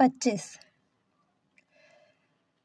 25।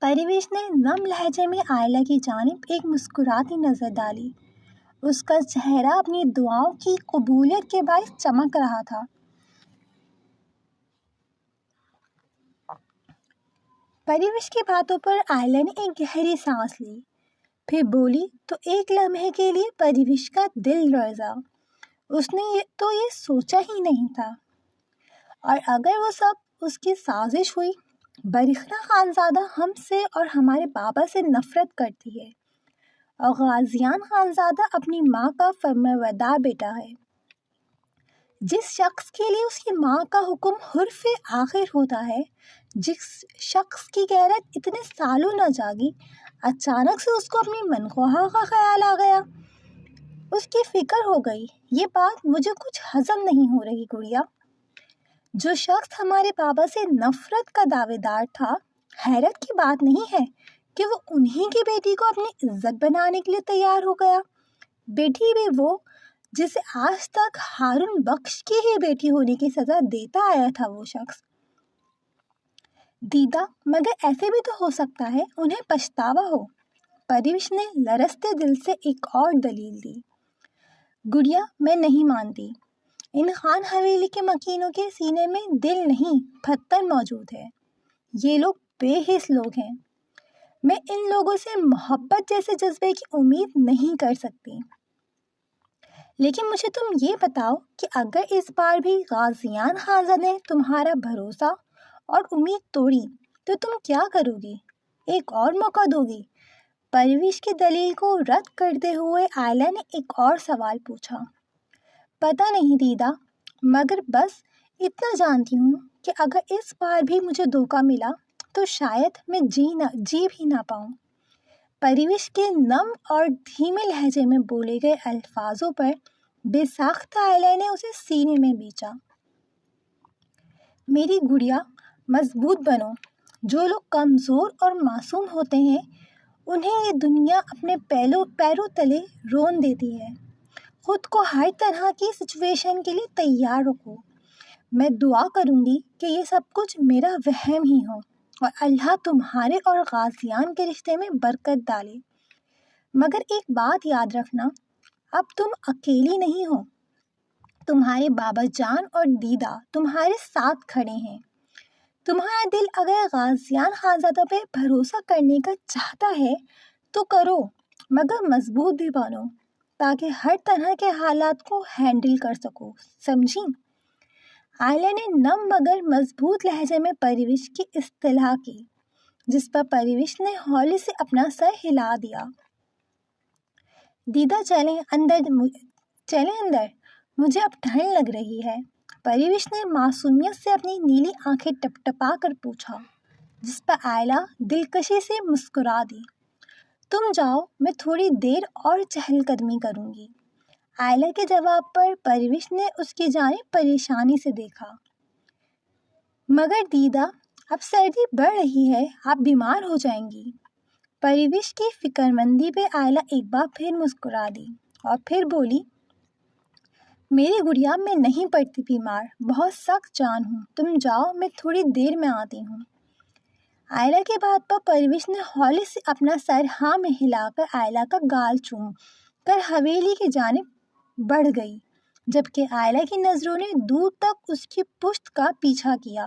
پرویش نے نم لہجے میں آئلہ کی جانب ایک مسکراتی نظر ڈالی۔ اس کا چہرہ اپنی دعاؤں کی قبولیت کے باعث چمک رہا تھا۔ پرویش کی باتوں پر آئلہ نے ایک گہری سانس لی، پھر بولی تو ایک لمحے کے لیے پرویش کا دل لرزا۔ اس نے یہ سوچا ہی نہیں تھا، اور اگر وہ سب اس کی سازش ہوئی؟ برکھنا خانزادہ ہم سے اور ہمارے بابا سے نفرت کرتی ہے، اور غازیان خانزادہ اپنی ماں کا فرمانبردار بیٹا ہے۔ جس شخص کے لیے اس کی ماں کا حکم حرف آخر ہوتا ہے، جس شخص کی غیرت اتنے سالوں نہ جاگی، اچانک سے اس کو اپنی منخواہ کا خیال آ گیا۔ اس کی فکر ہو گئی۔ یہ بات مجھے کچھ ہضم نہیں ہو رہی گڑیا۔ جو شخص ہمارے بابا سے نفرت کا دعوے دار تھا، حیرت کی بات نہیں ہے کہ وہ انہی کی بیٹی کو اپنی عزت بنانے کے لیے تیار ہو گیا۔ بیٹی بھی وہ جسے آج تک ہارون بخش کی ہی بیٹی ہونے کی سزا دیتا آیا تھا وہ شخص۔ دیدا، مگر ایسے بھی تو ہو سکتا ہے انہیں پچھتاوا ہو۔ پرویش نے لرزتے دل سے ایک اور دلیل دی۔ گڑیا، میں نہیں مانتی۔ ان خان حویلی کے مکینوں کے سینے میں دل نہیں، پتھر موجود ہے۔ یہ لوگ بے حس لوگ ہیں۔ میں ان لوگوں سے محبت جیسے جذبے کی امید نہیں کر سکتی۔ لیکن مجھے تم یہ بتاؤ کہ اگر اس بار بھی غازیان خانزادہ نے تمہارا بھروسہ اور امید توڑی تو تم کیا کرو گی؟ ایک اور موقع دو گی؟ پرویش کی دلیل کو رد کرتے ہوئے آئلہ نے ایک اور سوال پوچھا۔ پتہ نہیں دیدا، مگر بس اتنا جانتی ہوں کہ اگر اس بار بھی مجھے دھوکہ ملا تو شاید میں جی بھی نہ پاؤں۔ پرویش کے نم اور دھیمے لہجے میں بولے گئے الفاظوں پر بے ساختہ آئلہ نے اسے سینے میں بیچا۔ میری گڑیا، مضبوط بنو۔ جو لوگ کمزور اور معصوم ہوتے ہیں انہیں یہ دنیا اپنے پیروں تلے رون دیتی ہے۔ خود کو ہر طرح کی سچویشن کے لیے تیار رکھو۔ میں دعا کروں گی کہ یہ سب کچھ میرا وہم ہی ہو اور اللہ تمہارے اور غازیان کے رشتے میں برکت ڈالے۔ مگر ایک بات یاد رکھنا، اب تم اکیلی نہیں ہو۔ تمہارے بابا جان اور دیدا تمہارے ساتھ کھڑے ہیں۔ تمہارا دل اگر غازیان خانزادہ پہ بھروسہ کرنے کا چاہتا ہے تو کرو، مگر مضبوط بھی بنو تاکہ ہر طرح کے حالات کو ہینڈل کر سکو، سمجھی؟ آئلہ نے نم مگر مضبوط لہجے میں پرویش کی اصطلاح کی، جس پر پرویش نے ہولے سے اپنا سر ہلا دیا۔ دیدا چلیں اندر، مجھے اب ٹھنڈ لگ رہی ہے۔ پرویش نے معصومیت سے اپنی نیلی آنکھیں ٹپٹپا کر پوچھا، جس پر آئلہ دلکشی سے مسکرا دی۔ تم جاؤ، میں تھوڑی دیر اور چہل قدمی کروں گی۔ آئلہ کے جواب پر پرویش نے اس کی جانب پریشانی سے دیکھا۔ مگر دیدا، اب سردی بڑھ رہی ہے، آپ بیمار ہو جائیں گی۔ پرویش کی فکر مندی پہ آئلہ ایک بار پھر مسکرا دی اور پھر بولی، میری گڑیا، میں نہیں پڑتی بیمار، بہت سخت جان ہوں۔ تم جاؤ، میں تھوڑی دیر میں آتی ہوں۔ آئلہ کی بات پر پرویش نے ہولے سے اپنا سر ہاں میں ہلا کر آئلہ کا گال چوم کر حویلی کی جانب بڑھ گئی، جبکہ آئلہ کی نظروں نے دور تک اس کی پشت کا پیچھا کیا۔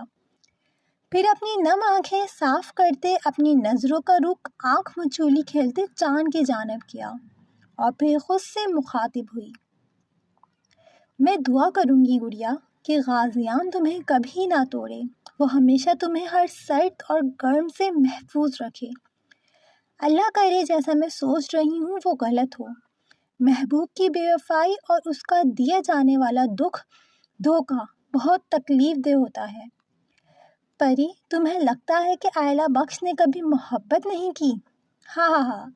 پھر اپنی نم آنکھیں صاف کرتے اپنی نظروں کا رخ آنکھ مچولی کھیلتے چاند کی جانب کیا اور پھر خود سے مخاطب ہوئی، میں دعا کروں گی گڑیا کہ غازیان تمہیں کبھی نہ توڑے، وہ ہمیشہ تمہیں ہر سرد اور گرم سے محفوظ رکھے۔ اللہ کرے جیسا میں سوچ رہی ہوں وہ غلط ہو۔ محبوب کی بے وفائی اور اس کا دیا جانے والا دھوکہ بہت تکلیف دہ ہوتا ہے۔ پری، تمہیں لگتا ہے کہ آئلہ بخش نے کبھی محبت نہیں کی؟ ہاں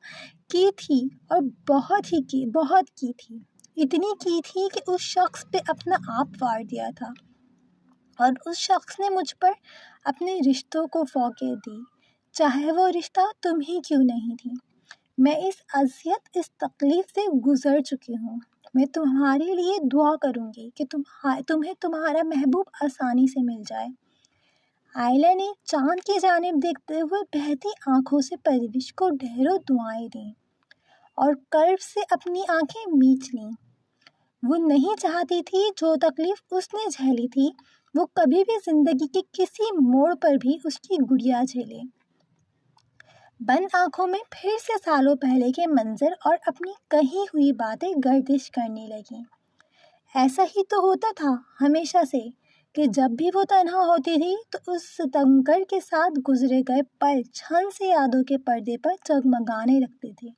کی تھی، اور بہت کی تھی۔ اتنی کی تھی کہ اس شخص پہ اپنا آپ وار دیا تھا، اور اس شخص نے مجھ پر اپنے رشتوں کو فوقیت دی، چاہے وہ رشتہ تم ہی کیوں نہیں تھی۔ میں اس اذیت، اس تکلیف سے گزر چکی ہوں۔ میں تمہارے لیے دعا کروں گی کہ تمہیں تمہارا محبوب آسانی سے مل جائے۔ آئلہ نے چاند کی جانب دیکھتے ہوئے بہتی آنکھوں سے پرویش کو ڈھیروں دعائیں دیں اور کرب سے اپنی آنکھیں میچ لیں۔ وہ نہیں چاہتی تھی جو تکلیف اس نے جھیلی تھی وہ کبھی بھی زندگی کے کسی موڑ پر بھی اس کی گڑیا جھیلے۔ بند آنکھوں میں پھر سے سالوں پہلے کے منظر اور اپنی کہی ہوئی باتیں گردش کرنے لگیں۔ ایسا ہی تو ہوتا تھا ہمیشہ سے کہ جب بھی وہ تنہا ہوتی تھی تو اس ستمگر کے ساتھ گزرے گئے پل چھن سے یادوں کے پردے پر جگمگانے لگتے تھے۔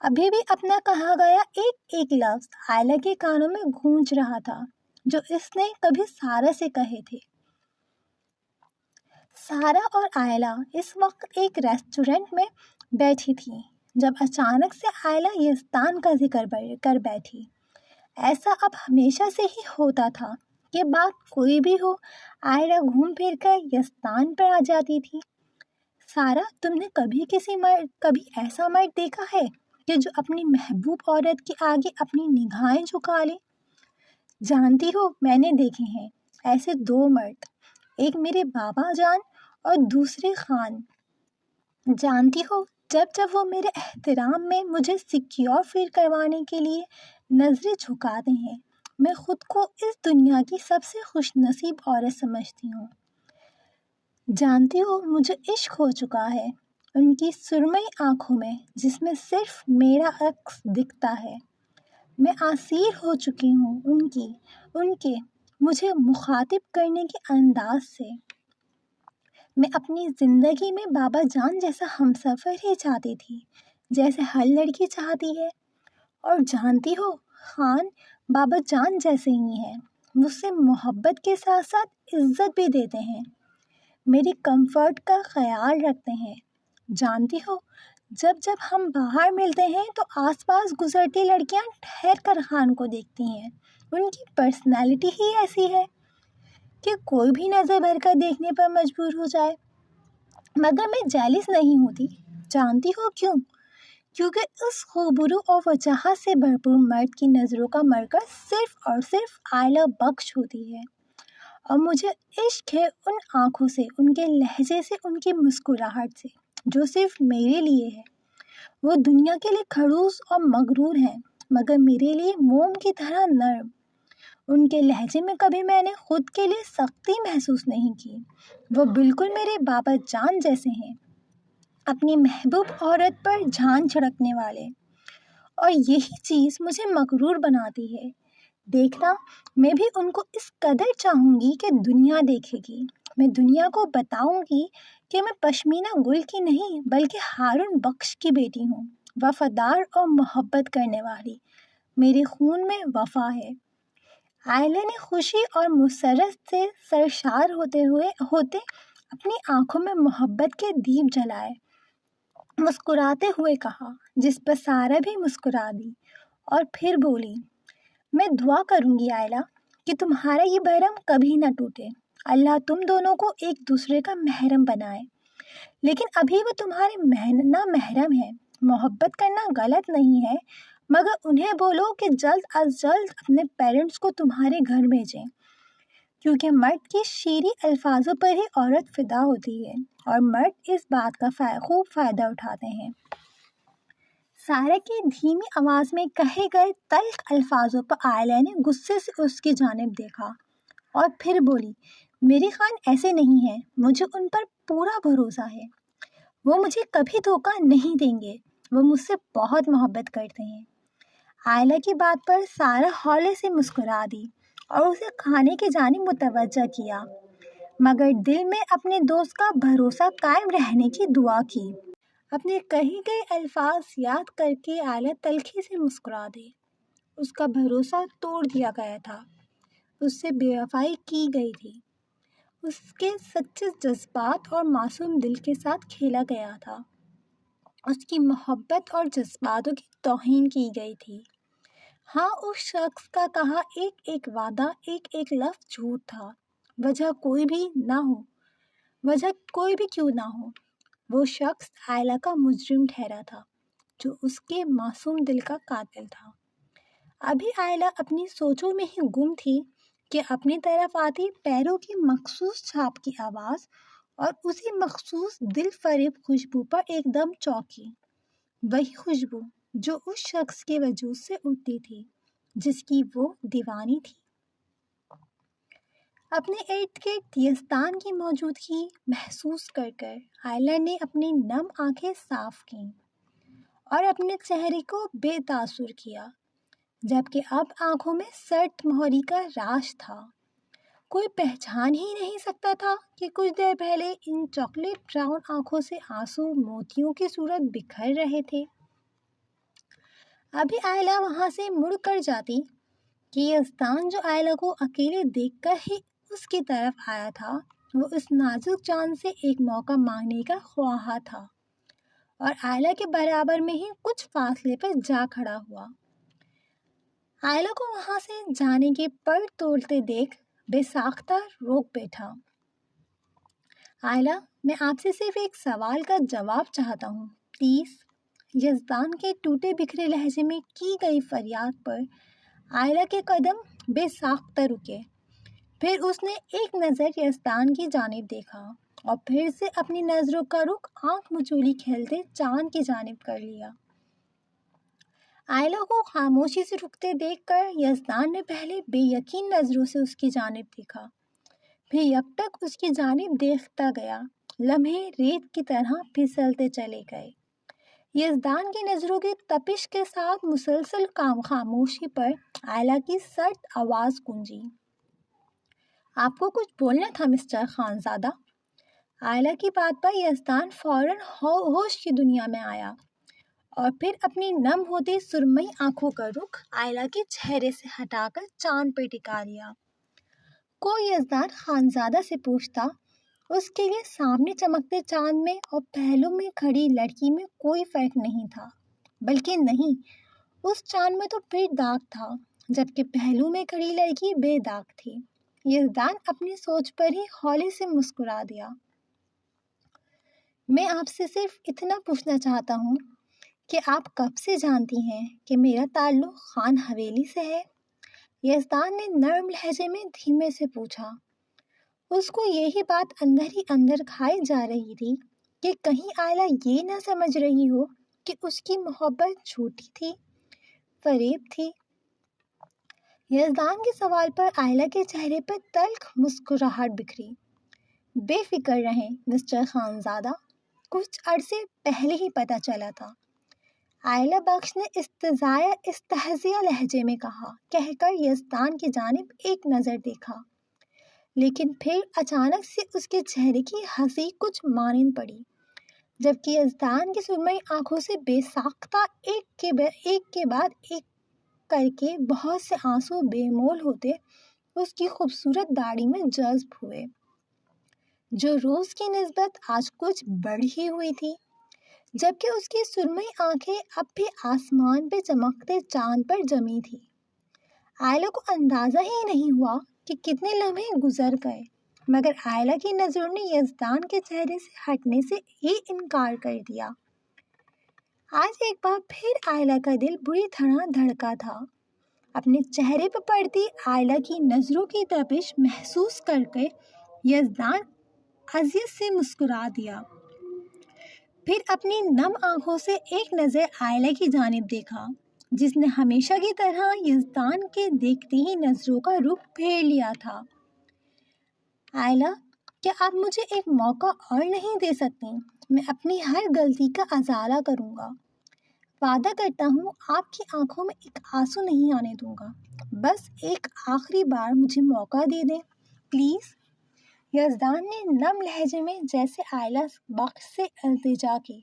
ابھی بھی اپنا کہا گیا ایک ایک لفظ آئلہ کے کانوں میں گونج رہا تھا جو اس نے کبھی سارا سے کہے تھے۔ سارا اور آئلہ اس وقت ایک ریسٹورنٹ میں بیٹھی تھی جب اچانک سے آئلہ یزدان کا ذکر کر بیٹھی۔ ایسا اب ہمیشہ سے ہی ہوتا تھا کہ بات کوئی بھی ہو آئلہ گھوم پھر کر یزدان پر آ جاتی تھی۔ سارا، تم نے کبھی ایسا مرد دیکھا ہے کہ جو اپنی محبوب عورت کے آگے اپنی نگاہیں جھکا لے؟ جانتی ہو میں نے دیکھے ہیں ایسے دو مرد، ایک میرے بابا جان اور دوسرے خان۔ جانتی ہو جب وہ میرے احترام میں مجھے سیکیور فیل کروانے کے لیے نظریں جھکاتے ہیں میں خود کو اس دنیا کی سب سے خوش نصیب عورت سمجھتی ہوں۔ جانتی ہو مجھے عشق ہو چکا ہے ان کی سرمئی آنکھوں میں جس میں صرف میرا عکس دکھتا ہے۔ میں اسیر ہو چکی ہوں ان کے مجھے مخاطب کرنے کے انداز سے۔ میں اپنی زندگی میں بابا جان جیسا ہمسفر ہی چاہتی تھی جیسے ہر لڑکی چاہتی ہے۔ اور جانتی ہو خان بابا جان جیسے ہی ہیں، مجھ سے محبت کے ساتھ ساتھ عزت بھی دیتے ہیں، میری کمفرٹ کا خیال رکھتے ہیں۔ جانتی ہو جب ہم باہر ملتے ہیں تو آس پاس گزرتی لڑکیاں ٹھہر کر خان کو دیکھتی ہیں، ان کی پرسنالٹی ہی ایسی ہے کہ کوئی بھی نظر بھر کر دیکھنے پر مجبور ہو جائے۔ مگر میں جیلس نہیں ہوتی۔ جانتی ہو کیوں؟ کیونکہ اس خوبرو اور وجاہت سے بھرپور مرد کی نظروں کا مرکز صرف اور صرف آئلہ بخش ہوتی ہے، اور مجھے عشق ہے ان آنکھوں سے، ان کے لہجے سے، ان کی مسکراہٹ سے جو صرف میرے لیے ہے۔ وہ دنیا کے لیے خڑوس اور مغرور ہیں مگر میرے لیے موم کی طرح نرم۔ ان کے لہجے میں کبھی میں نے خود کے لیے سختی محسوس نہیں کی۔ وہ بالکل میرے بابا جان جیسے ہیں، اپنی محبوب عورت پر جان چھڑکنے والے، اور یہی چیز مجھے مغرور بناتی ہے۔ دیکھنا میں بھی ان کو اس قدر چاہوں گی کہ دنیا دیکھے گی۔ میں دنیا کو بتاؤں گی کہ میں پشمینہ گل کی نہیں بلکہ ہارون بخش کی بیٹی ہوں، وفادار اور محبت کرنے والی۔ میرے خون میں وفا ہے۔ آئلہ نے خوشی اور مسرت سے سرشار ہوتے اپنی آنکھوں میں محبت کے دیپ جلائے، مسکراتے ہوئے کہا، جس پر سارا بھی مسکرا دی، اور پھر بولی، میں دعا کروں گی آئلہ کہ تمہارا یہ بھرم کبھی نہ ٹوٹے۔ اللہ تم دونوں کو ایک دوسرے کا محرم بنائے۔ لیکن ابھی وہ تمہارے نہ محرم ہے۔ محبت کرنا غلط نہیں ہے مگر انہیں بولو کہ جلد از جلد اپنے پیرنٹس کو تمہارے گھر بھیجیں، کیونکہ مرد کی شیریں الفاظوں پر ہی عورت فدا ہوتی ہے اور مرد اس بات کا خوب فائدہ اٹھاتے ہیں۔ سارا کی دھیمی آواز میں کہے گئے تلخ الفاظوں پر آئلہ نے غصے سے اس کی جانب دیکھا اور پھر بولی، میری خان ایسے نہیں ہے، مجھے ان پر پورا بھروسہ ہے، وہ مجھے کبھی دھوکہ نہیں دیں گے، وہ مجھ سے بہت محبت کرتے ہیں۔ آئلہ کی بات پر سارا ہولے سے مسکرا دی اور اسے کھانے کی جانب متوجہ کیا، مگر دل میں اپنے دوست کا بھروسہ قائم رہنے کی دعا کی۔ اپنے کہے گئے الفاظ یاد کر کے آئلہ تلخی سے مسکرا دی۔ اس کا بھروسہ توڑ دیا گیا تھا، اس سے بے وفائی کی گئی تھی، اس کے سچے جذبات اور معصوم دل کے ساتھ کھیلا گیا تھا، اس کی محبت اور جذباتوں کی توہین کی گئی تھی۔ ہاں، اس شخص کا کہا ایک ایک وعدہ، ایک ایک لفظ جھوٹ تھا، وجہ کوئی بھی کیوں نہ ہو، وہ شخص آئلہ کا مجرم ٹھہرا تھا جو اس کے معصوم دل کا قاتل تھا۔ ابھی آئلہ اپنی سوچوں میں ہی گم تھی کہ اپنی طرف آتی پیروں کی مخصوص چھاپ کی آواز اور اسی مخصوص دل فریب خوشبو پر ایک دم چونکی۔ وہی خوشبو جو اس شخص کے وجود سے اٹھتی تھی جس کی وہ دیوانی تھی۔ اپنے ارد گرد یزدان کی موجودگی محسوس کر کر آئلہ نے اپنی نم آنکھیں صاف کیں اور اپنے چہرے کو بے تاثر کیا، جبکہ اب آنکھوں میں سرد مہری کا راش تھا۔ کوئی پہچان ہی نہیں سکتا تھا کہ کچھ دیر پہلے ان چاکلیٹ براؤن آنکھوں سے آنسو موتیوں کی صورت بکھر رہے تھے۔ ابھی آئلہ وہاں سے مڑ کر جاتی کہ یزدان جو آئلہ کو اکیلے دیکھ کر ہی اس کی طرف آیا تھا، وہ اس نازک جان سے ایک موقع مانگنے کا خواہاں تھا اور آئلہ کے برابر میں ہی کچھ فاصلے پر جا کھڑا ہوا۔ آئلہ کو وہاں سے جانے کے پر تولتے دیکھ بے ساختہ روک بیٹھا۔ آئلہ، میں آپ سے صرف ایک سوال کا جواب چاہتا ہوں، پلیز۔ یزدان کے ٹوٹے بکھرے لہجے میں کی گئی فریاد پر آئلہ کے قدم بے ساختہ رکے۔ پھر اس نے ایک نظر یزدان کی جانب دیکھا اور پھر سے اپنی نظروں کا رخ آنکھ مچولی کھیلتے چاند کی جانب کر لیا۔ آئلہ کو خاموشی سے رکتے دیکھ کر یزدان نے پہلے بے یقین نظروں سے اس کی جانب دیکھا، پھر یکٹک اس کی جانب دیکھتا گیا۔ لمحے ریت کی طرح پھسلتے چلے گئے۔ یزدان کی نظروں کی تپش کے ساتھ مسلسل خاموشی پر آئلہ کی سرد آواز گونجی، آپ کو کچھ بولنا تھا مسٹر خانزادہ؟ آئلہ کی بات پر یزدان فوراً ہوش کی دنیا میں آیا اور پھر اپنی نم ہوتی سرمئی آنکھوں کا رخ آئلہ کے چہرے سے ہٹا کر چاند پہ ٹکا دیا۔ کوئی یزدان خانزادہ سے پوچھتا، اس کے لیے سامنے چمکتے چاند میں اور پہلو میں کھڑی لڑکی میں کوئی فرق نہیں تھا، بلکہ نہیں، اس چاند میں تو پھر داغ تھا، جبکہ پہلو میں کھڑی لڑکی بے داغ تھی۔ یزدان اپنی سوچ پر ہی ہولے سے مسکرا دیا۔ میں آپ سے صرف اتنا پوچھنا چاہتا ہوں کہ آپ کب سے جانتی ہیں کہ میرا تعلق خان حویلی سے ہے؟ یزدان نے نرم لہجے میں دھیمے سے پوچھا۔ اس کو یہی بات اندر ہی اندر کھائی جا رہی تھی کہ کہیں آئلہ یہ نہ سمجھ رہی ہو کہ اس کی محبت جھوٹی تھی، فریب تھی۔ یزدان کے سوال پر آئلہ کے چہرے پر تلخ مسکراہٹ بکھری۔ بے فکر رہیں مسٹر خانزادہ، کچھ عرصے پہلے ہی پتہ چلا تھا، آئلہ بخش نے استہزائیہ لہجے میں کہہ کر یزدان کی جانب ایک نظر دیکھا، لیکن پھر اچانک سے اس کے چہرے کی ہنسی کچھ مانند پڑی، جبکہ یزدان کی سرمئی آنکھوں سے بے ساختہ ایک کے بعد ایک کر کے بہت سے آنسو بے مول ہوتے اس کی خوبصورت داڑھی میں جذب ہوئے، جو روز کی نسبت آج کچھ بڑھ ہی ہوئی تھی، جبکہ اس کی سرمئی آنکھیں اب بھی آسمان پہ چمکتے چاند پر جمی تھی۔ آئلہ کو اندازہ ہی نہیں ہوا کہ کتنے لمحے گزر گئے، مگر آئلہ کی نظروں نے یزدان کے چہرے سے ہٹنے سے ہی انکار کر دیا۔ آج ایک بار پھر آئلہ کا دل بری طرح دھڑکا تھا۔ اپنے چہرے پر پڑتی آئلہ کی نظروں کی تپش محسوس کر کے یزدان اذیت سے مسکرا دیا، پھر اپنی نم آنکھوں سے ایک نظر آئلہ کی جانب دیکھا، جس نے ہمیشہ کی طرح یزدان کے دیکھتے ہی نظروں کا رخ پھیر لیا تھا۔ آئلہ، کیا آپ مجھے ایک موقع اور نہیں دے سکتی؟ میں اپنی ہر غلطی کا ازالہ کروں گا، وعدہ کرتا ہوں آپ کی آنکھوں میں ایک آنسو نہیں آنے دوں گا، بس ایک آخری بار مجھے موقع دے دیں پلیز۔ یزدان نے نم لہجے میں جیسے آئلہ بخش سے التجا کی۔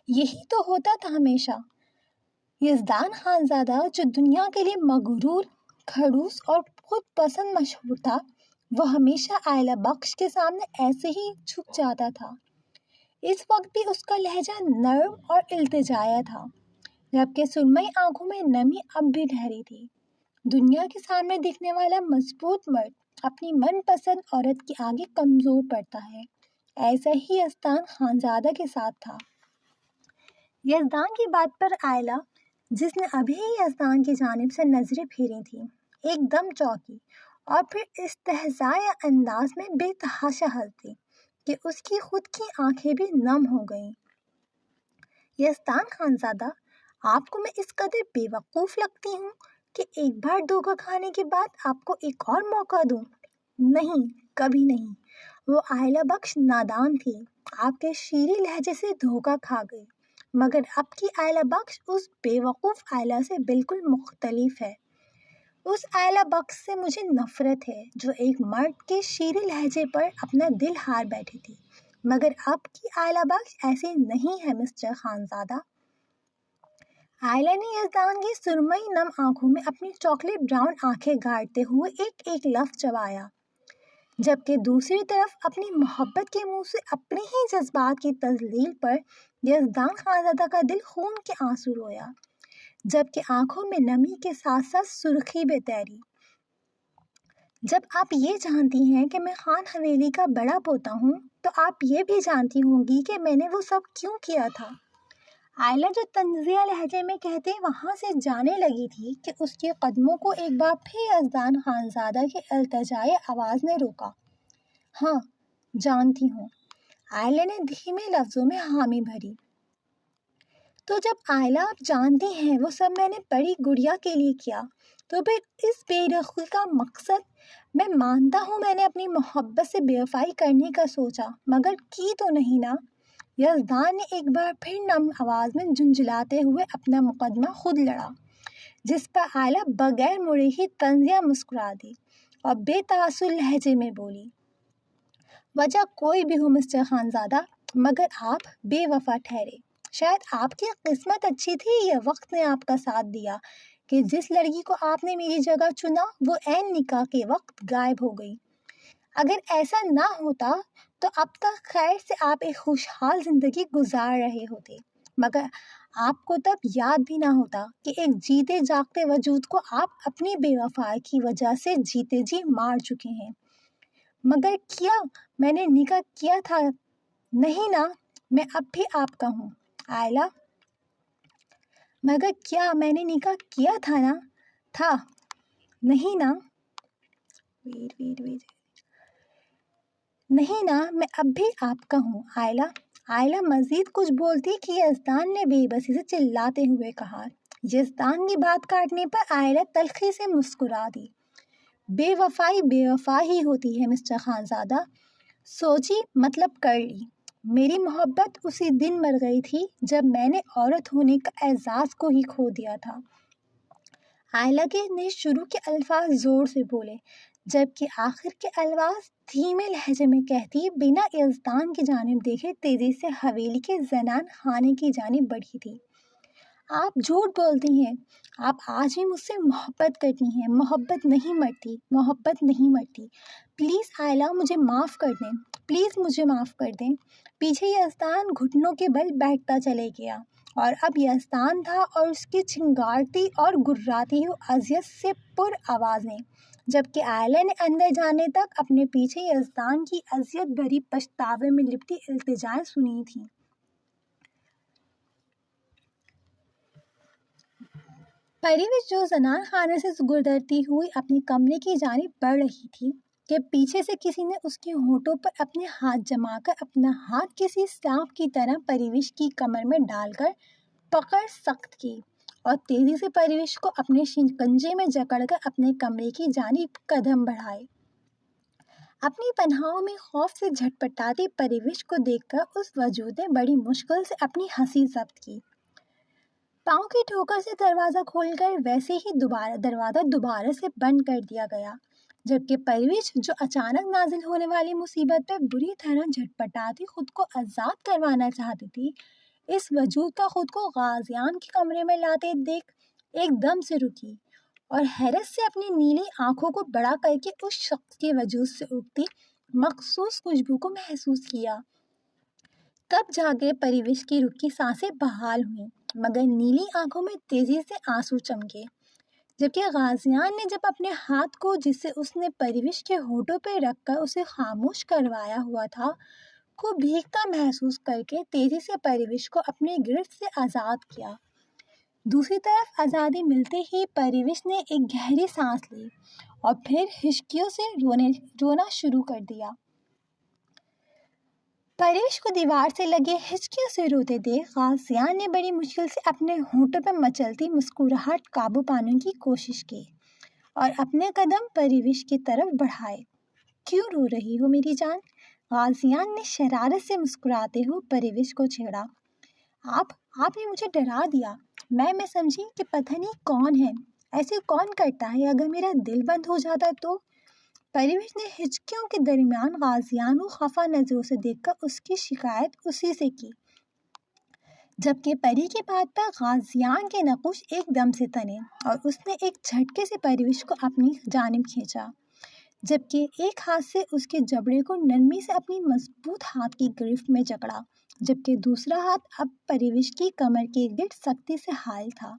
یہی تو ہوتا تھا ہمیشہ۔ یزدان خانزادہ جو دنیا کے لیے مغرور، کھڑوس اور خود پسند مشہور تھا، وہ ہمیشہ آئلہ بخش کے سامنے ایسے ہی جھک جاتا تھا۔ اس وقت بھی اس کا لہجہ نرم اور التجایا تھا، جبکہ سرمئی آنکھوں میں نمی اب بھی ٹھہری تھی۔ دنیا کے سامنے دکھنے والا مضبوط مرد اپنی من پسند عورت کے آگے کمزور پڑتا ہے، ایسا ہی یزدان خانزادہ کے ساتھ تھا۔ یزدان کی بات پر آئلہ، جس نے ابھی ہی یزدان کی جانب سے نظریں پھیری تھیں، ایک دم چونکی اور پھر استہزائے انداز میں بے تحاشا ہنس دی کہ اس کی خود کی آنکھیں بھی نم ہو گئیں۔ یزدان خانزادہ، آپ کو میں اس قدر بے وقوف لگتی ہوں کہ ایک بار دھوکہ کھانے کے بعد آپ کو ایک اور موقع دوں؟ نہیں، کبھی نہیں۔ وہ آئلہ بخش نادان تھی، آپ کے شیریں لہجے سے دھوکہ کھا گئی، مگر اب کی آئلہ بخش اس بے وقوف آئلہ سے بالکل مختلف ہے۔ اس آئلہ بخش سے مجھے نفرت ہے جو ایک مرد کے شیریں لہجے پر اپنا دل ہار بیٹھی تھی، مگر اب کی آئلہ بخش ایسے نہیں ہے مسٹر خانزادہ۔ آئلہ نے یزدان کی سرمئی نم آنکھوں میں اپنی چاکلیٹ براؤن آنکھیں گاڑتے ہوئے ایک ایک لفظ چبایا، جبکہ دوسری طرف اپنی محبت کے منہ سے اپنے ہی جذبات کی تذلیل پر یزدان خانزادہ کا دل خون کے آنسو رویا، جبکہ آنکھوں میں نمی کے ساتھ ساتھ سرخی بھی تیری۔ جب آپ یہ جانتی ہیں کہ میں خان حویلی کا بڑا پوتا ہوں تو آپ یہ بھی جانتی ہوں گی کہ میں نے وہ سب کیوں کیا تھا۔ آئلہ جو طنزیہ لہجے میں کہتے وہاں سے جانے لگی تھی کہ اس کے قدموں کو ایک بار پھر یزدان خانزادہ کی التجائی آواز نے روکا۔ ہاں، جانتی ہوں، آئلہ نے دھیمے لفظوں میں حامی بھری۔ تو جب آئلہ آپ جانتی ہیں وہ سب میں نے بڑی گڑیا کے لیے کیا تو پھر اس بے رخی کا مقصد؟ میں مانتا ہوں میں نے اپنی محبت سے بے وفائی کرنے کا سوچا، مگر کی تو نہیں نا۔ یزدان نے ایک بار پھر نم آواز میں جھنجھلاتے ہوئے اپنا مقدمہ خود لڑا، جس پر آئلہ بغیر مڑے ہی طنزیہ مسکرا دی اور بے تاثر لہجے میں بولی، وجہ کوئی بھی ہو مسٹر خانزادہ، مگر آپ بے وفا ٹھہرے۔ شاید آپ کی قسمت اچھی تھی یا وقت نے آپ کا ساتھ دیا کہ جس لڑکی کو آپ نے میری جگہ چنا وہ عین نکاح کے وقت غائب ہو گئی۔ اگر ایسا نہ ہوتا تو اب تک خیر سے آپ ایک خوشحال زندگی گزار رہے ہوتے، مگر آپ کو تب یاد بھی نہ ہوتا کہ ایک جیتے جاگتے وجود کو آپ اپنی بے وفائی کی وجہ سے جیتے جی مار چکے ہیں۔ مگر کیا میں نے نکاح کیا تھا؟ نہیں نا، میں اب بھی آپ کا ہوں آئلہ۔ مگر کیا میں نے نکاح کیا تھا نا؟ تھا، نہیں نا؟ نہیں نا، میں اب بھی آپ کا ہوں آئلہ۔ آئلہ مزید کچھ بولتی کہ یزدان نے بے بسی سے چلاتے ہوئے کہا۔ یزدان کی بات کاٹنے پر آئلہ تلخی سے مسکرا دی۔ بے وفائی بے وفا ہی ہوتی ہے مسٹر خانزادہ، سوچی مطلب کر لی۔ میری محبت اسی دن مر گئی تھی جب میں نے عورت ہونے کا اعزاز کو ہی کھو دیا تھا۔ آئلہ نے شروع کے الفاظ زور سے بولے، جبکہ آخر کے الفاظ دھیمے لہجے میں کہتی بنا یزدان کی جانب دیکھے تیزی سے حویلی کے زنان خانے کی جانب بڑھی تھی۔ آپ جھوٹ بولتی ہیں، آپ آج بھی مجھ سے محبت کرتی ہیں۔ محبت نہیں مرتی، محبت نہیں مرتی۔ پلیز آئلہ مجھے معاف کر دیں، پلیز مجھے معاف کر دیں۔ پیچھے یزدان گھٹنوں کے بل بیٹھتا چلے گیا اور اب یزدان تھا اور اس کی چنگاڑتی اور گراتی ہوئی اذیت سے پر آوازیں، جبکہ آئلہ نے اندر جانے تک اپنے پیچھے یزدان کی اذیت بھری پچھتاوے میں لپٹی التجائیں سنی تھیں۔ پریوش جو زنان خانے سے گزرتی ہوئی اپنے کمرے کی جانب بڑھ رہی تھی کہ پیچھے سے کسی نے اس کے ہونٹوں پر اپنے ہاتھ جما کر اپنا ہاتھ کسی سانپ کی طرح پریوش کی کمر میں ڈال کر پکڑ سخت کی اور تیزی سے پریوش کو اپنے شکنجے میں جکڑ کر اپنے کمرے کی جانب قدم بڑھائے۔ اپنی پناہوں میں خوف سے جھٹپٹاتی پریوش کو دیکھ کر اس وجود نے بڑی مشکل سے اپنی ہنسی ضبط کی۔ پاؤں کی ٹھوکر سے دروازہ کھول کر ویسے ہی دروازہ دوبارہ سے بند کر دیا گیا، جبکہ پرویش جو اچانک نازل ہونے والی مصیبت پر بری طرح جھٹپٹاتی خود کو آزاد کروانا چاہتی تھی، اس وجود کا خود کو غازیان کے کمرے میں لاتے دیکھ ایک دم سے رکی اور حیرت سے اپنی نیلی آنکھوں کو بڑا کر کے اس شخص کے وجود سے اٹھتی مخصوص خوشبو کو محسوس کیا۔ تب جا کے پریوش کی رکی سانسیں بحال ہوئیں، مگر نیلی آنکھوں میں تیزی سے آنسو چمکے، جبکہ غازیان نے جب اپنے ہاتھ کو جسے اس نے پریوش کے ہونٹوں پہ رکھ کر اسے خاموش کروایا ہوا تھا کو بھیگتا محسوس کر کے تیزی سے پریوش کو اپنے گرفت سے آزاد کیا۔ دوسری طرف آزادی ملتے ہی پرویش نے ایک گہری سانس لی اور پھر ہچکیوں سے رونا شروع کر دیا۔ پرویش کو دیوار سے لگے ہچکیوں سے روتے دیکھ غازیان نے بڑی مشکل سے اپنے ہونٹوں پر مچلتی مسکراہٹ قابو پانے کی کوشش کی اور اپنے قدم پرویش کی طرف بڑھائے۔ کیوں رو رہی ہو میری جان؟ غازیان نے شرارت سے مسکراتے ہوئے پرویش کو چھیڑا۔ آپ نے مجھے ڈرا دیا۔ میں سمجھی کہ پتہ نہیں کون ہے، ایسے کون کرتا ہے، اگر میرا دل بند ہو جاتا تو۔ پرویش نے ہچکیوں کے درمیان غازیان کو خفا نظروں سے دیکھ کر اس کی شکایت اسی سے کی، جبکہ پری کی بات پر غازیان کے نقوش ایک دم سے تنے اور اس نے ایک جھٹکے سے پرویش کو اپنی جانب کھینچا، جبکہ ایک ہاتھ سے اس کے جبڑے کو نرمی سے اپنی مضبوط ہاتھ کی گرفت میں جکڑا، جبکہ دوسرا ہاتھ اب پرویش کی کمر کے گرد سختی سے حائل تھا۔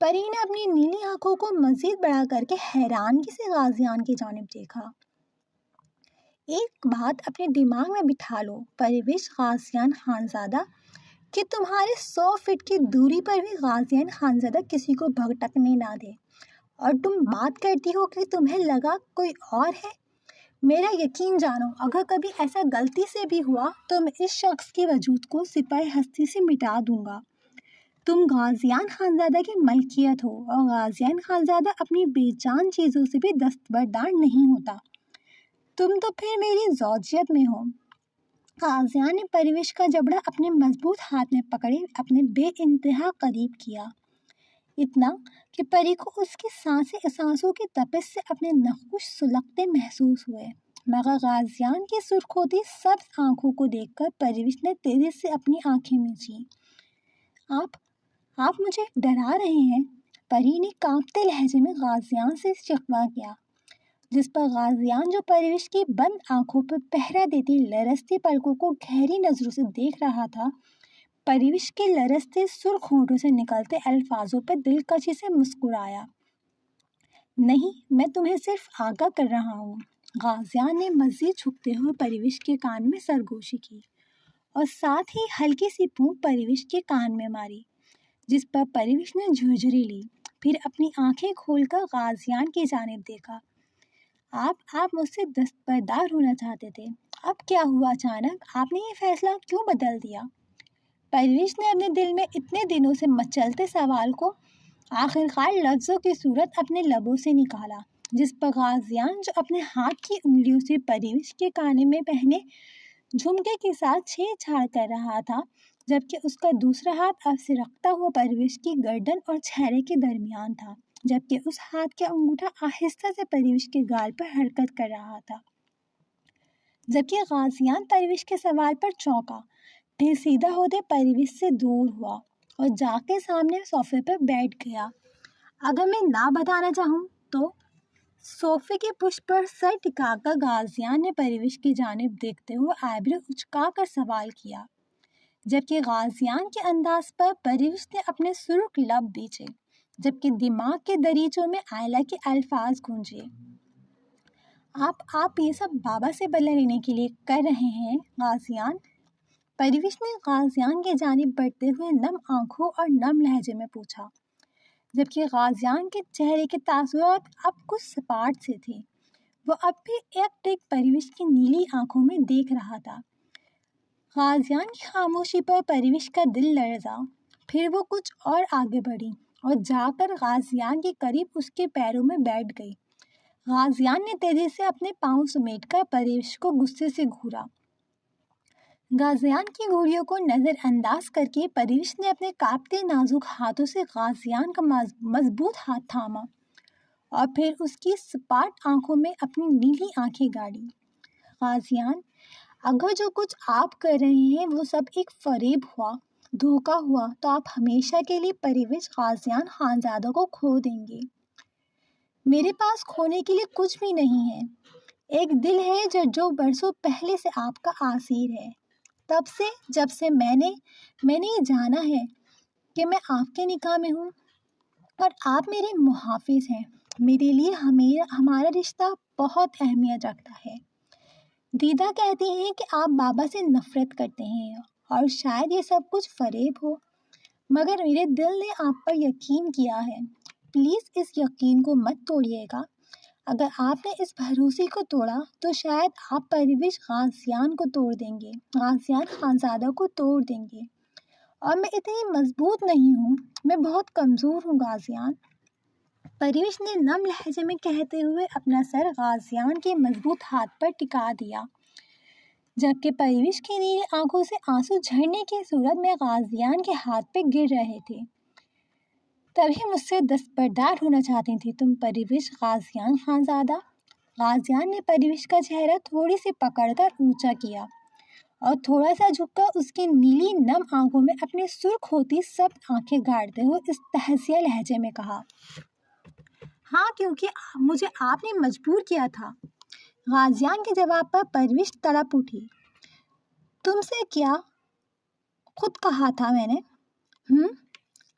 پری نے اپنی نیلی آنکھوں کو مزید بڑا کر کے حیرانگی سے غازیان کی جانب دیکھا۔ ایک بات اپنے دماغ میں بٹھا لو پرویش غازیان خانزادہ، کہ تمہارے 100 فٹ کی دوری پر بھی غازیان خانزادہ کسی کو بھٹکنے نہ دے، اور تم بات کرتی ہو کہ تمہیں لگا کوئی اور ہے۔ میرا یقین جانو، اگر کبھی ایسا غلطی سے بھی ہوا تو میں اس شخص کے وجود کو سپاہ ہستی سے مٹا دوں گا۔ تم غازیان خانزادہ کی ملکیت ہو اور غازیان خانزادہ اپنی بے جان چیزوں سے بھی دستبردار نہیں ہوتا۔ تم تو پھر میری زوجیت میں ہو۔ غازیان نے پرویش کا جبڑا اپنے مضبوط ہاتھ میں پکڑے اپنے بے انتہا قریب کیا، اتنا کہ پری کو اس کی سانسوں کی تپش سے اپنے نخوش سلگتے محسوس ہوئے، مگر غازیان کی سرخ ہوتی سبز آنکھوں کو دیکھ کر پرویش نے تیزی سے اپنی آنکھیں مینچیں۔ آپ مجھے ڈرا رہے ہیں؟ پری نے کانپتے لہجے میں غازیان سے شکوہ کیا، جس پر غازیان جو پرویش کی بند آنکھوں پر پہرا دیتی لرزتی پلکوں کو گہری نظروں سے دیکھ رہا تھا، پرویش کے لرزتے سرخ ہونٹوں سے نکلتے الفاظوں پر دلکشی سے مسکرایا۔ نہیں، میں تمہیں صرف آگاہ کر رہا ہوں۔ غازیان نے مزید جھکتے ہوئے پرویش کے کان میں سرگوشی کی اور ساتھ ہی ہلکی سی پھونک پرویش کے کان میں ماری، جس پر پرویش نے جھرجھری لی، پھر اپنی آنکھیں کھول کر غازیان کی جانب دیکھا۔ آپ مجھ سے دستبردار ہونا چاہتے تھے، اب کیا ہوا اچانک؟ آپ نے یہ فیصلہ کیوں بدل دیا؟ پرویش نے اپنے دل میں اتنے دنوں سے مچلتے سوال کو آخرکار لفظوں کی صورت اپنے لبوں سے نکالا، جس پر غازیان جو اپنے ہاتھ کی انگلیوں سے پرویش کے کانے میں پہنے جھمکے کے ساتھ چھیڑ چھاڑ کر رہا تھا، جبکہ اس کا دوسرا ہاتھ اب سے رکھتا ہوا پرویش کی گردن اور چہرے کے درمیان تھا، جبکہ اس ہاتھ کا انگوٹھا آہستہ سے پرویش کے گال پر حرکت کر رہا تھا، جبکہ غازیان پرویش کے سوال پر چونکا، پھر سیدھا ہوتے پرویش سے دور ہوا اور جا کے سامنے صوفے پر بیٹھ گیا۔ اگر میں نہ بتانا چاہوں تو؟ صوفے کے پشت پر سر ٹکا کر غازیان نے پرویش کی جانب دیکھتے ہوئے آئبرو اچکا کر سوال کیا، جبکہ غازیان کے انداز پر پرویش نے اپنے سرخ لب بیچے، جبکہ دماغ کے دریچوں میں آئلہ کے الفاظ گونجے۔ آپ یہ سب بابا سے بدلہ لینے کے لیے کر رہے ہیں غازیان؟ پرویش نے غازیان کی جانب بڑھتے ہوئے نم آنکھوں اور نم لہجے میں پوچھا، جبکہ غازیان کے چہرے کے تاثرات اب کچھ سپاٹ سے تھے، وہ اب بھی ایک ٹک پرویش کی نیلی آنکھوں میں دیکھ رہا تھا۔ غازیان کی خاموشی پر پرویش کا دل لرزا، پھر وہ کچھ اور آگے بڑھی اور جا کر غازیان کے قریب اس کے پیروں میں بیٹھ گئی۔ غازیان نے تیزی سے اپنے پاؤں سمیٹ کر پرویش کو غصے سے گھورا۔ غازیان کی گھوڑیوں کو نظر انداز کر کے پرویش نے اپنے کانپتے نازک ہاتھوں سے غازیان کا مضبوط ہاتھ تھاما اور پھر اس کی سپاٹ آنکھوں میں اپنی نیلی آنکھیں گاڑی۔ غازیان، اگر جو کچھ آپ کر رہے ہیں وہ سب ایک فریب ہوا، دھوکہ ہوا، تو آپ ہمیشہ کے لیے پرویش غازیان خانزادہ کو کھو دیں گے۔ میرے پاس کھونے کے لیے کچھ بھی نہیں ہے۔ ایک دل ہے جو برسوں پہلے سے آپ کا اسیر ہے، تب سے جب سے میں نے یہ جانا ہے کہ میں آپ کے نکاح میں ہوں اور آپ میرے محافظ ہیں۔ میرے لیے ہمارا رشتہ بہت اہمیت رکھتا ہے۔ دیدہ کہتی ہیں کہ آپ بابا سے نفرت کرتے ہیں اور شاید یہ سب کچھ فریب ہو، مگر میرے دل نے آپ پر یقین کیا ہے۔ پلیز اس یقین کو مت توڑیے گا۔ اگر آپ نے اس بھروسے کو توڑا تو شاید آپ پرویش غازیان کو توڑ دیں گے، غازیان خانزادہ کو توڑ دیں گے، اور میں اتنی مضبوط نہیں ہوں، میں بہت کمزور ہوں غازیان۔ پرویش نے نم لہجے میں کہتے ہوئے اپنا سر غازیان کے مضبوط ہاتھ پر ٹکا دیا، جبکہ پرویش کی نیلی آنکھوں سے آنسو جھرنے کی صورت میں غازیان کے ہاتھ پہ گر رہے تھے۔ تبھی مجھ سے دستبردار ہونا چاہتی تھی تم پرویش غازیان خانزادہ؟ غازیان نے پرویش کا چہرہ تھوڑی سی پکڑ کر اونچا کیا اور تھوڑا سا جھک کر اس کی نیلی نم آنکھوں میں اپنی سرخ ہوتی سب آنکھیں گاڑتے ہوئے اس تہزیہ لہجے میں کہا، ہاں کیونکہ مجھے آپ نے مجبور کیا تھا۔ غازیان کے جواب پر پرویش تڑپ اٹھی، تم سے کیا خود کہا تھا میں نے؟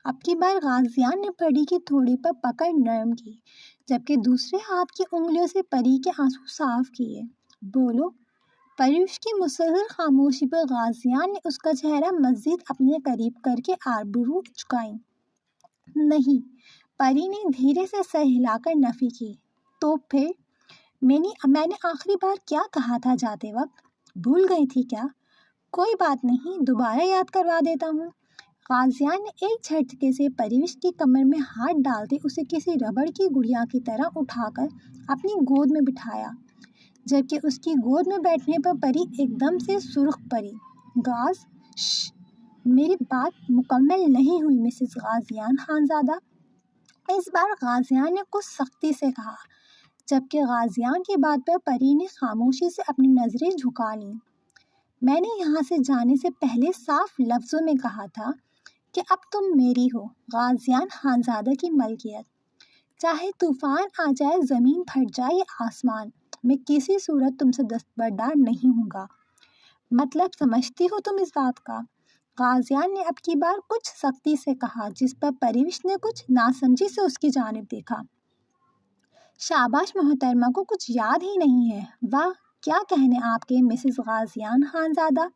اب کی بار غازیان نے پری کی تھوڑی پر پکڑ نرم کی، جبکہ دوسرے ہاتھ کی انگلیوں سے پری کے آنسو صاف کیے۔ بولو۔ پرویش کی مسلسل خاموشی پر غازیان نے اس کا چہرہ مزید اپنے قریب کر کے آبرو چکائیں۔ نہیں، پری نے دھیرے سے سر ہلا کر نفی کی۔ تو پھر میں نے آخری بار کیا کہا تھا جاتے وقت؟ بھول گئی تھی کیا؟ کوئی بات نہیں، دوبارہ یاد کروا دیتا ہوں۔ غازیان نے ایک جھٹکے سے پرویش کی کمر میں ہاتھ ڈالتے اسے کسی ربڑ کی گڑیا کی طرح اٹھا کر اپنی گود میں بٹھایا، جبکہ اس کی گود میں بیٹھنے پر پری ایک دم سے سرخ پڑی۔ میری بات مکمل نہیں ہوئی مسز غازیان خانزادہ، اس بار غازیان نے کچھ سختی سے کہا، جبکہ غازیان کی بات پر پری نے خاموشی سے اپنی نظریں جھکا لیں۔ میں نے یہاں سے جانے سے پہلے صاف لفظوں میں کہا تھا کہ اب تم میری ہو، غازیان خانزادہ کی ملکیت۔ چاہے طوفان آ جائے، زمین پھٹ جائے یا آسمان، میں کسی صورت تم سے دستبردار نہیں ہوں گا۔ مطلب سمجھتی ہو تم اس بات کا؟ غازیان نے اب کی بار کچھ سختی سے کہا، جس پر پرویش نے کچھ ناسمجھی سے اس کی جانب دیکھا۔ شاباش محترمہ کو کچھ یاد ہی نہیں ہے، واہ کیا کہنے آپ کے مسز غازیان خانزادہ۔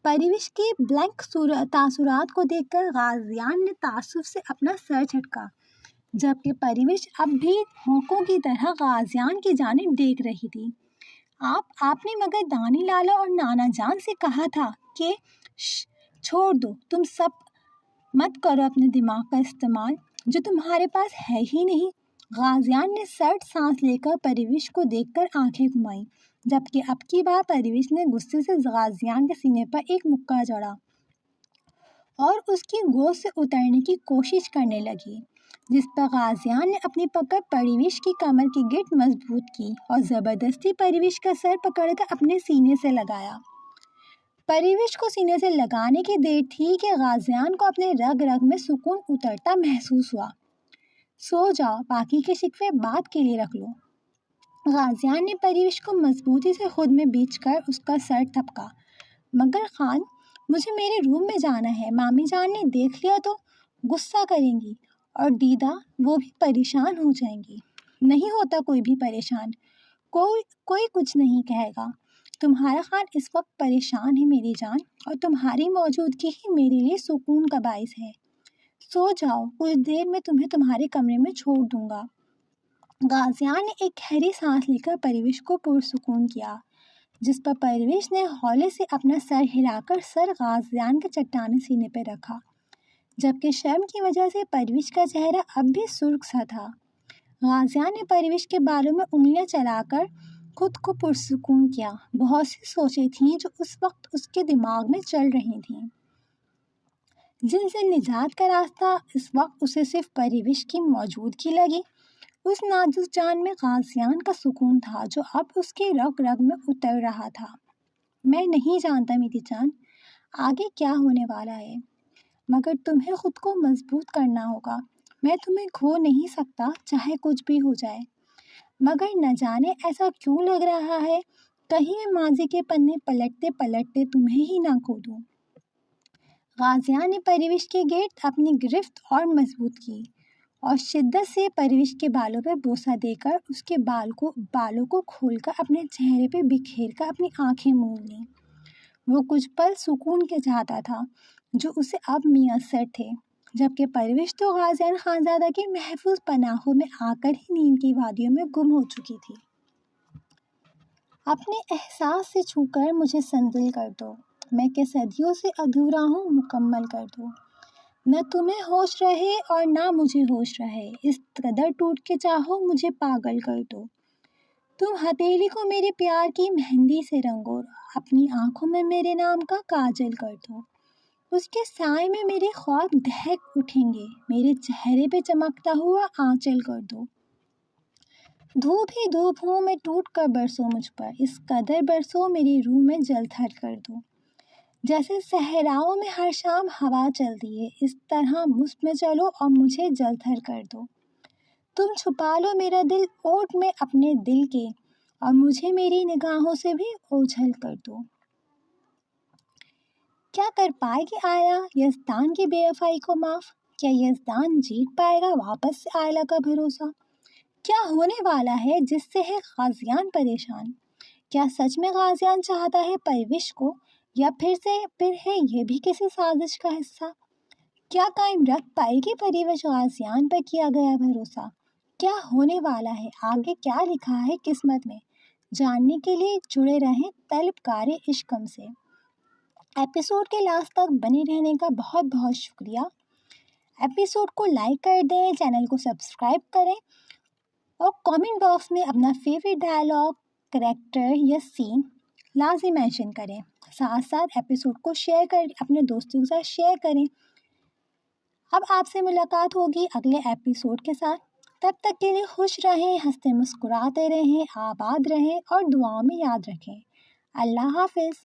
پرویش کے بلینک تاثرات کو دیکھ کر غازیان نے تعصب سے اپنا سر جھٹکا، جبکہ پرویش اب بھی ہوکوں کی طرح غازیان کی جانب دیکھ رہی تھی۔ آپ نے مگر دانی لالا اور نانا جان سے کہا تھا کہ چھوڑ دو، تم سب مت کرو اپنے دماغ کا استعمال جو تمہارے پاس ہے ہی نہیں۔ غازیان نے سرد سانس لے کر پرویش کو دیکھ کر آنکھیں گھمائیں، جبکہ اب کی بار پرویش نے غصے سے غازیان کے سینے پر ایک مکہ جڑا اور اس کی گود سے اترنے کی کوشش کرنے لگی، جس پر غازیان نے اپنی پکڑ پرویش کی کمر کی گرد مضبوط کی اور زبردستی پرویش کا سر پکڑ کر اپنے سینے سے لگایا۔ پرویش کو سینے سے لگانے کی دیر تھی کہ غازیان کو اپنے رگ رگ میں سکون اترتا محسوس ہوا۔ سو جاؤ، باقی کے شکوے بعد کے لیے رکھ لو۔ غازیان نے پرویش کو مضبوطی سے خود میں بیچ کر اس کا سر تھپکا۔ مگر خان، مجھے میرے روم میں جانا ہے، مامی جان نے دیکھ لیا تو غصہ کریں گی، اور دیدا وہ بھی پریشان ہو جائیں گی۔ نہیں ہوتا کوئی بھی پریشان، کوئی کچھ نہیں کہے گا۔ تمہارا خان اس وقت پریشان ہے میری جان، اور تمہاری موجودگی ہی میرے لیے سکون کا باعث ہے۔ سو جاؤ، کچھ دیر میں تمہیں تمہارے کمرے میں چھوڑ دوں گا۔ غازیان نے ایک گہری سانس لے کر پرویش کو پرسکون کیا، جس پر پرویش نے ہولے سے اپنا سر ہلا کر سر غازیان کے چٹانے سینے پہ رکھا، جبکہ شرم کی وجہ سے پرویش کا چہرہ اب بھی سرخ سا تھا۔ غازیان نے پرویش کے بالوں میں انگلیاں چلا کر خود کو پرسکون کیا۔ بہت سی سوچیں تھیں جو اس وقت اس کے دماغ میں چل رہی تھیں، جن سے نجات کا راستہ اس وقت اسے صرف پرویش کی موجودگی لگی۔ اس نازک جان میں غازیان کا سکون تھا جو اب اس کے رگ رگ میں اتر رہا تھا۔ میں نہیں جانتا میری جان آگے کیا ہونے والا ہے، مگر تمہیں خود کو مضبوط کرنا ہوگا۔ میں تمہیں کھو نہیں سکتا چاہے کچھ بھی ہو جائے، مگر نہ جانے ایسا کیوں لگ رہا ہے کہیں میں ماضی کے پنے پلٹتے پلٹتے تمہیں ہی نہ کھو دوں۔ غازیان نے پرویش کے گرد اپنی گرفت اور مضبوط کی اور شدت سے پرویش کے بالوں پہ بوسہ دے کر اس کے بالوں کو کھول کر اپنے چہرے پہ بکھیر کر اپنی آنکھیں موند لیں۔ وہ کچھ پل سکون کے چاہتا تھا، جو اسے اب میسر تھے، جبکہ پرویش تو غازیان خانزادہ کی محفوظ پناہوں میں آ کر ہی نیند کی وادیوں میں گم ہو چکی تھی۔ اپنے احساس سے چھو کر مجھے سنزل کر دو، میں کہ صدیوں سے ادھورا ہوں مکمل کر دو، نہ تمہیں ہوش رہے اور نہ مجھے ہوش رہے، اس قدر ٹوٹ کے چاہو مجھے پاگل کر دو، تم ہتھیلی کو میرے پیار کی مہندی سے رنگو، اپنی آنکھوں میں میرے نام کا کاجل کر دو، اس کے سائے میں میرے خواب دہک اٹھیں گے، میرے چہرے پہ چمکتا ہوا آنچل کر دو، دھوپ ہی دھوپ ہوں میں ٹوٹ کر برسو مجھ پر، اس قدر برسو میری روح میں جل تھل کر دو، جیسے صحراؤں میں ہر شام ہوا چلتی ہے، اس طرح مجھ میں چلو اور مجھے جل تھل کر دو، تم چھپا لو میرا دل اوٹ میں اپنے دل کے، اور مجھے میری نگاہوں سے بھی اوجھل کر دو۔ کیا کر پائے گی آئلہ یزدان کی بے وفائی کو معاف؟ کیا یزدان جیت پائے گا واپس سے آئلہ کا بھروسہ؟ کیا ہونے والا ہے جس سے ہے غازیان پریشان؟ کیا سچ میں غازیان چاہتا ہے پرویش کو، یا پھر ہے یہ بھی کسی سازش کا حصہ؟ کیا قائم رکھ پائے گی پرویش غازیان پر کیا گیا بھروسہ؟ کیا ہونے والا ہے، آگے کیا لکھا ہے قسمت میں؟ جاننے کے لیے جڑے رہیں طلبکار عشقم سے۔ ایپیسوڈ کے لاسٹ تک بنے رہنے کا بہت بہت شکریہ۔ ایپیسوڈ کو لائک کر دیں، چینل کو سبسکرائب کریں اور کامنٹ باکس میں اپنا فیوریٹ ڈائلاگ، کریکٹر یا سین لازم مینشن کریں، ساتھ ساتھ ایپیسوڈ کو شیئر کر اپنے دوستوں کے ساتھ شیئر کریں۔ اب آپ سے ملاقات ہوگی اگلے ایپیسوڈ کے ساتھ، تب تک کے لیے خوش رہیں، ہنستے مسکراتے رہیں، آباد رہیں اور دعاؤں میں یاد رکھیں۔ اللہ حافظ۔